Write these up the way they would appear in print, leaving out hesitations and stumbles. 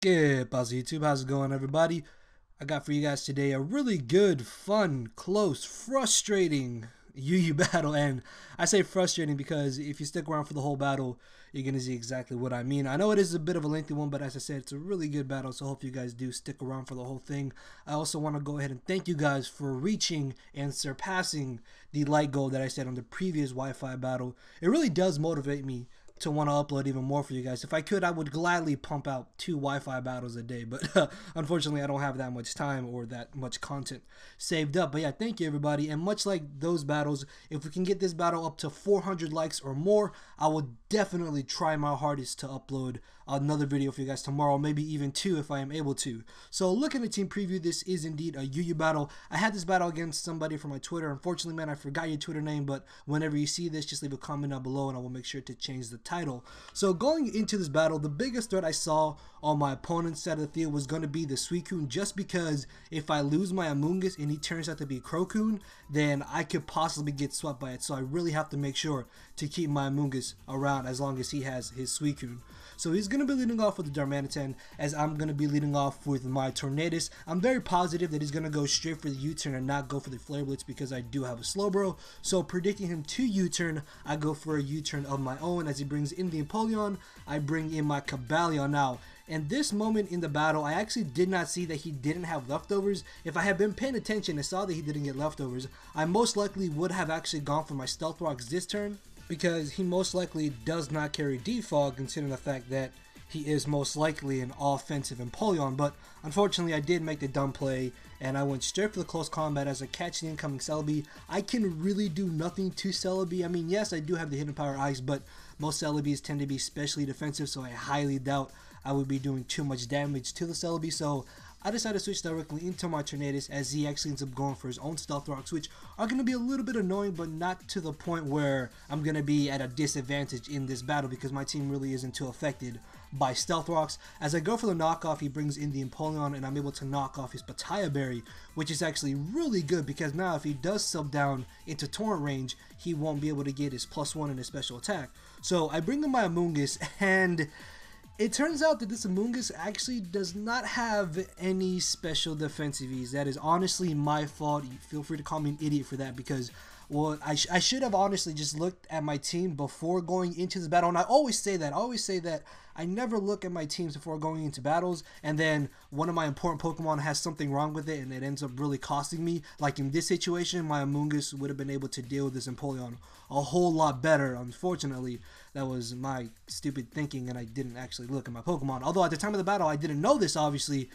Skip, how's YouTube? How's it going, everybody? I got for you guys today a really good, fun, close, frustrating UU battle, and I say frustrating because if you stick around for the whole battle, you're gonna see exactly what I mean. I know it is a bit of a lengthy one, but as I said, it's a really good battle, so I hope you guys do stick around for the whole thing. I also want to go ahead and thank you guys for reaching and surpassing the like goal that I said on the previous Wi-Fi battle. It really does motivate me to want to upload even more for you guys. If I could, I would gladly pump out 2 Wi-Fi battles a day, but unfortunately I don't have that much time or that much content saved up. But yeah, thank you everybody, and much like those battles, if we can get this battle up to 400 likes or more, I will definitely try my hardest to upload another video for you guys tomorrow, maybe even 2 if I am able to. So look at the team preview. This is indeed a UU battle. I had this battle against somebody from my Twitter. Unfortunately, man, I forgot your Twitter name, but whenever you see this, just leave a comment down below and I will make sure to change the title. So going into this battle, the biggest threat I saw on my opponent's side of the field was going to be the Suicune, just because if I lose my Amoonguss and he turns out to be Crocune, then I could possibly get swept by it. So I really have to make sure to keep my Amoonguss around as long as he has his Suicune. So he's going to be leading off with the Darmanitan, as I'm going to be leading off with my Tornadus. I'm very positive that he's going to go straight for the U-turn and not go for the Flare Blitz because I do have a Slowbro. So predicting him to U-turn, I go for a U-turn of my own. As he brings in the Empoleon, I bring in my Cobalion. Now, in this moment in the battle, I actually did not see that he didn't have leftovers. If I had been paying attention and saw that he didn't get leftovers, I most likely would have actually gone for my Stealth Rocks this turn, because he most likely does not carry Defog, considering the fact that he is most likely an offensive Empoleon. But unfortunately I did make the dumb play and I went straight for the close combat. As I catch the incoming Celebi, I can really do nothing to Celebi. I mean, yes, I do have the hidden power ice, but most Celebis tend to be specially defensive, so I highly doubt I would be doing too much damage to the Celebi. So I decided to switch directly into my Tornadus, as he actually ends up going for his own Stealth Rocks, which are going to be a little bit annoying, but not to the point where I'm going to be at a disadvantage in this battle, because my team really isn't too affected by Stealth Rocks. As I go for the knockoff, he brings in the Empoleon, and I'm able to knock off his Pataya Berry, which is actually really good, because now if he does sub down into Torrent range, he won't be able to get his +1 in his special attack. So I bring in my Amoonguss, and it turns out that this Amoonguss actually does not have any special defensive ease. That is honestly my fault. You feel free to call me an idiot for that, because, well, I should have honestly just looked at my team before going into this battle. And I always say that. I never look at my teams before going into battles, and then one of my important Pokemon has something wrong with it and it ends up really costing me. Like in this situation, my Amoonguss would have been able to deal with this Empoleon a whole lot better. Unfortunately, that was my stupid thinking and I didn't actually look at my Pokemon. Although at the time of the battle, I didn't know this, obviously.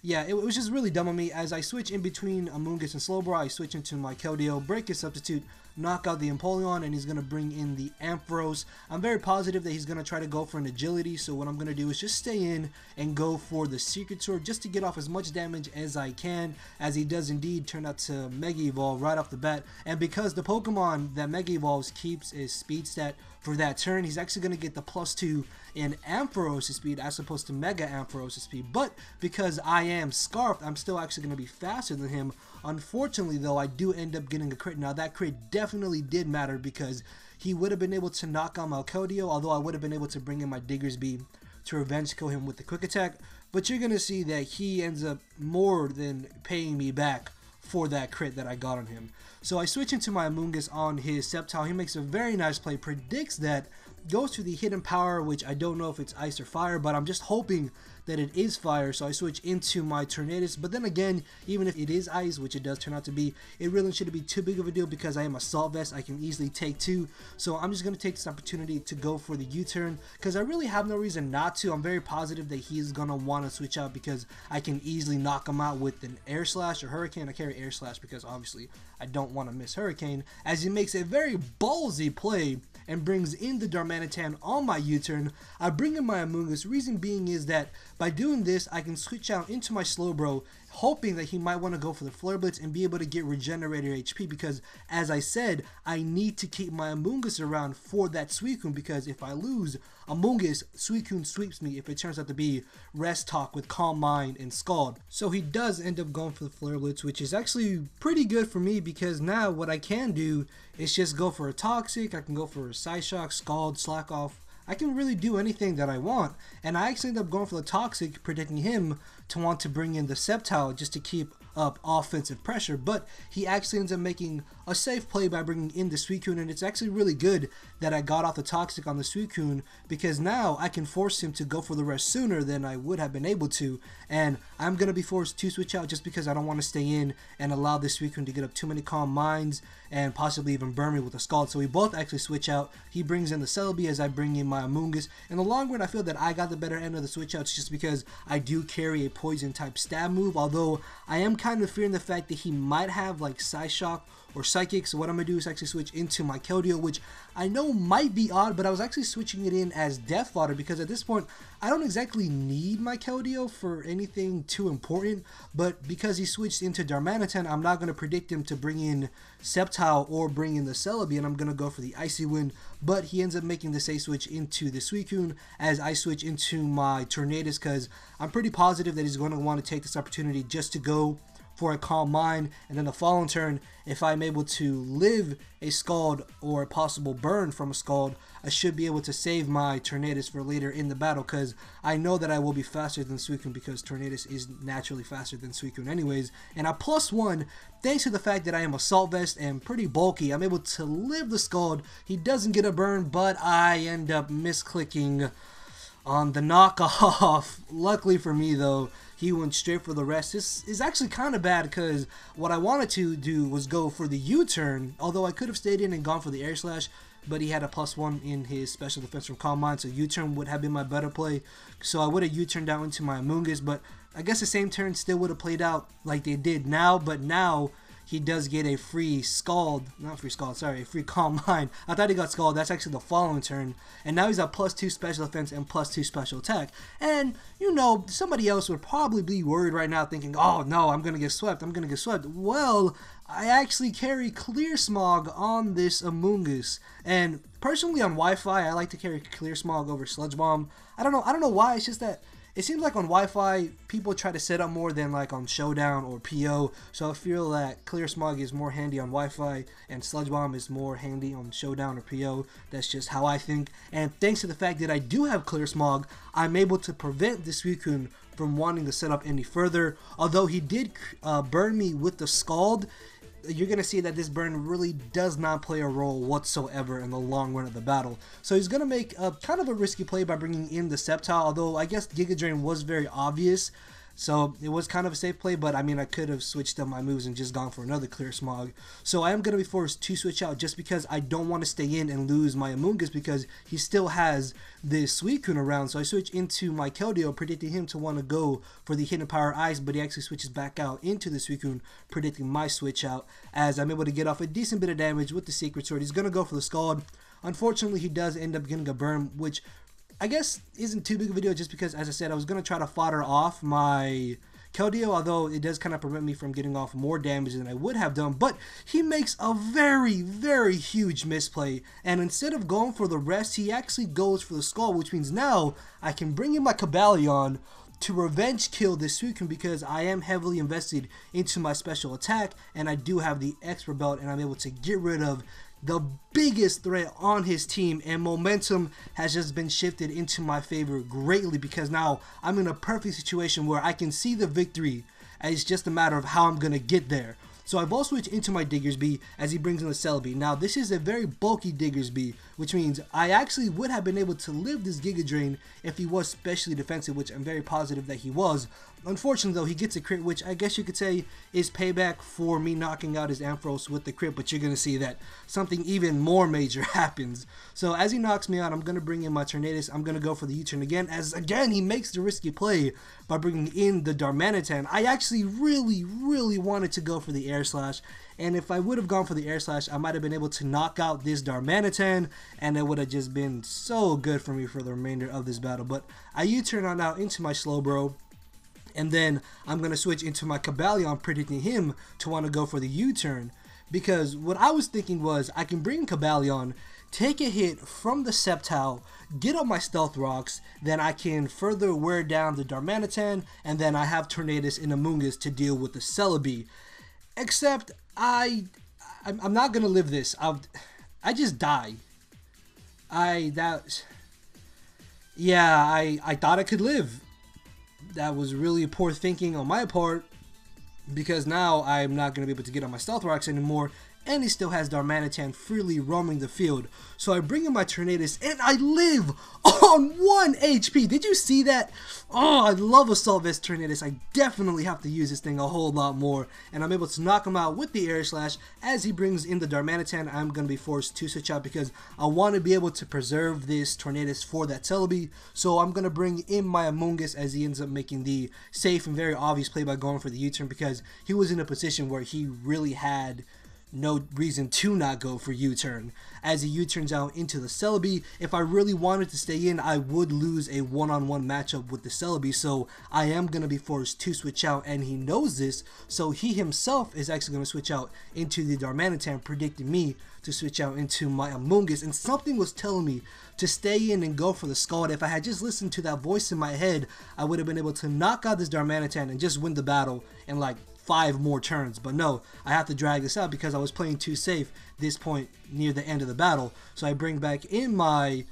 Yeah, it was just really dumb on me. As I switch in between Amoonguss and Slowbro, I switch into my Keldeo, break his substitute, knock out the Empoleon, and he's going to bring in the Ampharos. I'm very positive that he's going to try to go for an agility, so what I'm going to do is just stay in and go for the Secret Sword just to get off as much damage as I can, as he does indeed turn out to Mega Evolve right off the bat. And because the Pokemon that Mega Evolves keeps his speed stat for that turn, he's actually going to get the +2 in Ampharos' speed as opposed to Mega Ampharos' speed. But because I am Scarfed, I'm still actually going to be faster than him. Unfortunately though, I do end up getting a crit. Now that crit definitely did matter, because he would have been able to knock out my Keldeo, although I would have been able to bring in my Diggersby to revenge kill him with the quick attack. But you're going to see that he ends up more than paying me back for that crit that I got on him. So I switch into my Amoonguss on his Sceptile. He makes a very nice play, predicts that, goes for the hidden power, which I don't know if it's ice or fire, but I'm just hoping that it is fire. So I switch into my Tornadus, but then again, even if it is ice, which it does turn out to be, it really shouldn't be too big of a deal because I am Assault Vest. I can easily take 2, so I'm just going to take this opportunity to go for the U-turn, because I really have no reason not to. I'm very positive that he's going to want to switch out, because I can easily knock him out with an Air Slash or Hurricane. I carry Air Slash because obviously I don't want to miss Hurricane, as he makes a very ballsy play and brings in the Darmanitan on my U-turn. I bring in my Amoonguss. Reason being is that by doing this, I can switch out into my Slowbro, hoping that he might want to go for the Flare Blitz and be able to get regenerated HP, because as I said, I need to keep my Amoonguss around for that Suicune, because if I lose Amoonguss, Suicune sweeps me if it turns out to be Rest Talk with Calm Mind and Scald. So he does end up going for the Flare Blitz, which is actually pretty good for me, because now what I can do is just go for a Toxic. I can go for a Psyshock, Scald, Slack Off. I can really do anything that I want. And I actually ended up going for the Toxic, predicting him to want to bring in the Sceptile just to keep up offensive pressure, but he actually ends up making a safe play by bringing in the Suicune, and it's actually really good that I got off the Toxic on the Suicune, because now I can force him to go for the rest sooner than I would have been able to, and I'm going to be forced to switch out just because I don't want to stay in and allow this Suicune to get up too many Calm Minds and possibly even burn me with a Scald. So we both actually switch out. He brings in the Celebi as I bring in my Amoonguss. In the long run, I feel that I got the better end of the switch outs just because I do carry a poison type stab move, although I am kind of fearing the fact that he might have like Psyshock or Psychic. So what I'm going to do is actually switch into my Keldeo, which I know might be odd, but I was actually switching it in as Death Fodder because at this point I don't exactly need my Keldeo for anything too important, but because he switched into Darmanitan, I'm not going to predict him to bring in Sceptile or bring in the Celebi, and I'm going to go for the Icy Wind, but he ends up making the safe switch into the Suicune as I switch into my Tornadus because I'm pretty positive that he's going to want to take this opportunity just to go for a Calm Mind, and then the following turn, if I'm able to live a Scald or a possible burn from a Scald, I should be able to save my Tornadus for later in the battle, because I know that I will be faster than Suicune because Tornadus is naturally faster than Suicune anyways, and I +1 thanks to the fact that I am Assault Vest and pretty bulky. I'm able to live the Scald. He doesn't get a burn, but I end up misclicking on the knockoff. Luckily for me though, he went straight for the rest. This is actually kind of bad because what I wanted to do was go for the U-turn, although I could have stayed in and gone for the Air Slash, but he had a +1 in his special defense from Calm Mind, so U-turn would have been my better play. So I would have U-turned out into my Amoonguss, but I guess the same turn still would have played out like they did now, but now he does get a free Scald, not free Scald, sorry, a free Calm Mind. I thought he got Scald, that's actually the following turn. And now he's at +2 special defense and +2 special attack. And, you know, somebody else would probably be worried right now thinking, oh no, I'm going to get swept, I'm going to get swept. Well, I actually carry Clear Smog on this Amoonguss. And personally on Wi-Fi, I like to carry Clear Smog over Sludge Bomb. I don't know why, it's just that it seems like on Wi-Fi, people try to set up more than like on Showdown or PO, so I feel that Clear Smog is more handy on Wi-Fi and Sludge Bomb is more handy on Showdown or PO. That's just how I think, and thanks to the fact that I do have Clear Smog, I'm able to prevent this Suicune from wanting to set up any further. Although he did burn me with the Scald, you're going to see that this burn really does not play a role whatsoever in the long run of the battle. So he's going to make a kind of a risky play by bringing in the Sceptile, although I guess Giga Drain was very obvious. So it was kind of a safe play, but I mean, I could have switched up my moves and just gone for another Clear Smog. So I am going to be forced to switch out just because I don't want to stay in and lose my Amoonguss because he still has this Suicune around. So I switch into my Keldeo, predicting him to want to go for the Hidden Power Ice, but he actually switches back out into the Suicune, predicting my switch out as I'm able to get off a decent bit of damage with the Secret Sword. He's going to go for the Scald. Unfortunately, he does end up getting a burn, which I guess isn't too big of a deal just because, as I said, I was going to try to fodder off my Keldeo, although it does kind of prevent me from getting off more damage than I would have done. But he makes a very, very huge misplay, and instead of going for the rest, he actually goes for the Skull, which means now I can bring in my Cobalion to revenge kill this Suicune because I am heavily invested into my special attack, and I do have the Expert Belt, and I'm able to get rid of the biggest threat on his team, and momentum has just been shifted into my favor greatly because now I'm in a perfect situation where I can see the victory, and it's just a matter of how I'm going to get there. So I've also switched into my Diggersby as he brings in the Celebi. Now this is a very bulky Diggersby, which means I actually would have been able to live this Giga Drain if he was specially defensive, which I'm very positive that he was. Unfortunately though, he gets a crit, which I guess you could say is payback for me knocking out his Ampharos with the crit, but you're going to see that something even more major happens. So as he knocks me out, I'm going to bring in my Tornadus. I'm going to go for the U-turn again, as again he makes the risky play by bringing in the Darmanitan. I actually really wanted to go for the Air Slash, and if I would have gone for the Air Slash, I might have been able to knock out this Darmanitan, and it would have just been so good for me for the remainder of this battle. But I U-turn on out into my Slowbro, and then I'm going to switch into my Cobalion, predicting him to want to go for the U-turn. Because what I was thinking was, I can bring Cobalion, take a hit from the Sceptile, get up my Stealth Rocks, then I can further wear down the Darmanitan, and then I have Tornadus and Amoonguss to deal with the Celebi. Except, I'm not going to live this. I just die. Yeah, I thought I could live. That was really poor thinking on my part, because now I'm not going to be able to get on my stealth rocks anymore, and he still has Darmanitan freely roaming the field. So I bring in my Tornadus, and I live on 1 HP. Did you see that? Oh, I love Assault Vest Tornadus. I definitely have to use this thing a whole lot more, and I'm able to knock him out with the Air Slash. As he brings in the Darmanitan, I'm going to be forced to switch out because I want to be able to preserve this Tornadus for that Celebi. So I'm going to bring in my Amoonguss as he ends up making the safe and very obvious play by going for the U-turn, because he was in a position where he really had no reason to not go for U-turn. As he U-turns out into the Celebi, if I really wanted to stay in, I would lose a one-on-one matchup with the Celebi, so I am going to be forced to switch out, and he knows this, so he himself is actually going to switch out into the Darmanitan, predicting me to switch out into my Amoonguss, and something was telling me to stay in and go for the Scald. If I had just listened to that voice in my head, I would have been able to knock out this Darmanitan and just win the battle in like 5 more turns. But no, I have to drag this out because I was playing too safe this point near the end of the battle. So I bring back in my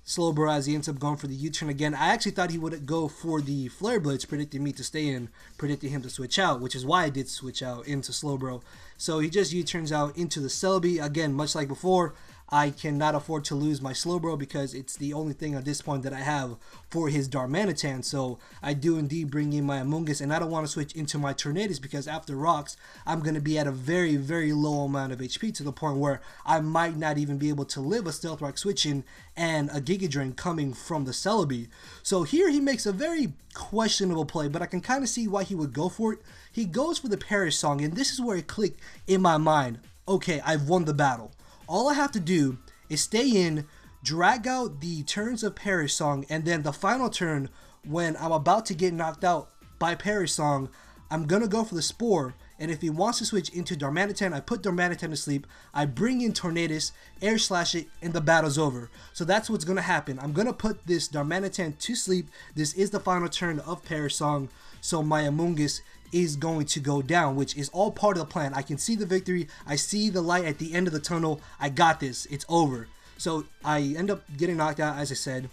Slowbro as he ends up going for the U-turn again. I actually thought he would go for the Flare Blitz, predicting me to stay in, predicting him to switch out, which is why I did switch out into Slowbro. So he just U-turns out into the Celebi. Again, much like before, I cannot afford to lose my Slowbro because it's the only thing at this point that I have for his Darmanitan. So I do indeed bring in my Amoonguss, and I don't want to switch into my Tornadus because after rocks, I'm going to be at a very, very low amount of HP to the point where I might not even be able to live a Stealth Rock switching and a Giga Drain coming from the Celebi. So here he makes a very questionable play, but I can kind of see why he would go for it. He goes for the Perish Song, and this is where it clicked in my mind. Okay, I've won the battle. All I have to do is stay in, drag out the turns of Perish Song, and then the final turn, when I'm about to get knocked out by Perish Song, I'm going to go for the Spore, and if he wants to switch into Darmanitan, I put Darmanitan to sleep, I bring in Tornadus, Air Slash it, and the battle's over. So that's what's going to happen. I'm going to put this Darmanitan to sleep. This is the final turn of Perish Song, so my Amoonguss is going to go down, which is all part of the plan. I can see the victory. I see the light at the end of the tunnel. I got this. It's over. So I end up getting knocked out, as I said,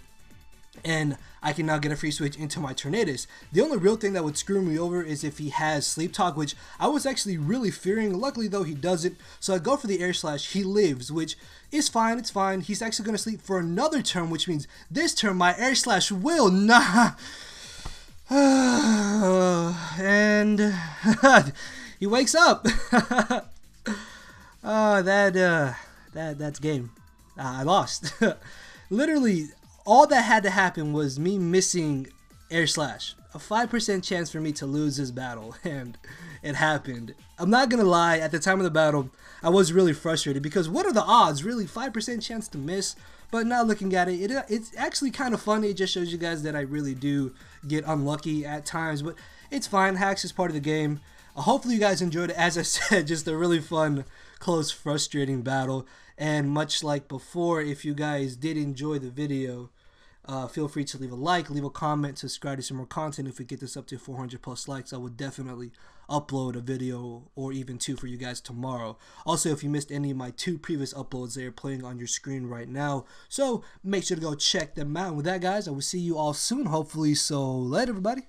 and I can now get a free switch into my Tornadus. The only real thing that would screw me over is if he has Sleep Talk, which I was actually really fearing. Luckily, though, he doesn't. So I go for the Air Slash. He lives, which is fine. It's fine. He's actually going to sleep for another turn, which means this turn my Air Slash will not... and he wakes up. That's game. I lost. Literally, all that had to happen was me missing Air Slash. A 5% chance for me to lose this battle, and it happened. I'm not gonna lie, at the time of the battle, I was really frustrated because what are the odds? Really, 5% chance to miss? But now looking at it, it's actually kind of funny. It just shows you guys that I really do get unlucky at times, but it's fine. Hacks is part of the game. Hopefully you guys enjoyed it. As I said, just a really fun, close, frustrating battle. And much like before, if you guys did enjoy the video, feel free to leave a like, leave a comment, subscribe to some more content. If we get this up to 400 plus likes, I would definitely upload a video or even 2 for you guys tomorrow. Also, if you missed any of my 2 previous uploads, they are playing on your screen right now, so make sure to go check them out. And with that, guys, I will see you all soon, hopefully. So later, everybody.